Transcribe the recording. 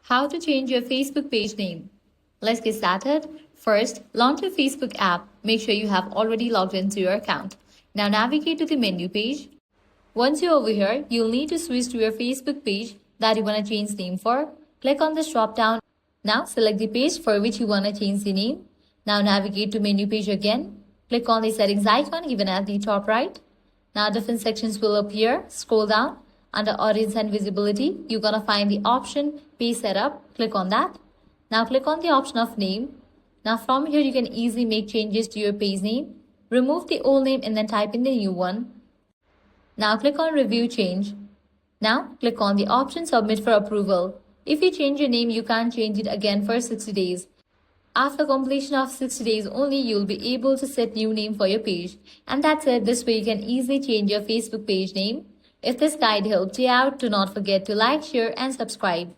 How to change your Facebook page name. Let's get started. First, launch your Facebook app. Make sure you have already logged into your account. Now navigate to the menu page. Once you're over here, you'll need to switch to your Facebook page that you want to change name for. Click on this drop down. Now select the page for which you want to change the name. Now navigate to menu page again. Click on the settings icon given at the top right. Now different sections will appear. Scroll down. Under audience and visibility, you're going to find the option page setup. Click on that. Now click on the option of name. Now from here, you can easily make changes to your page name. Remove the old name and then type in the new one. Now click on review change. Now click on the option submit for approval. If you change your name, you can't change it again for 60 days. After completion of 60 days only, you'll be able to set new name for your page. And that's it. This way you can easily change your Facebook page name. If this guide helped you out, do not forget to like, share and subscribe.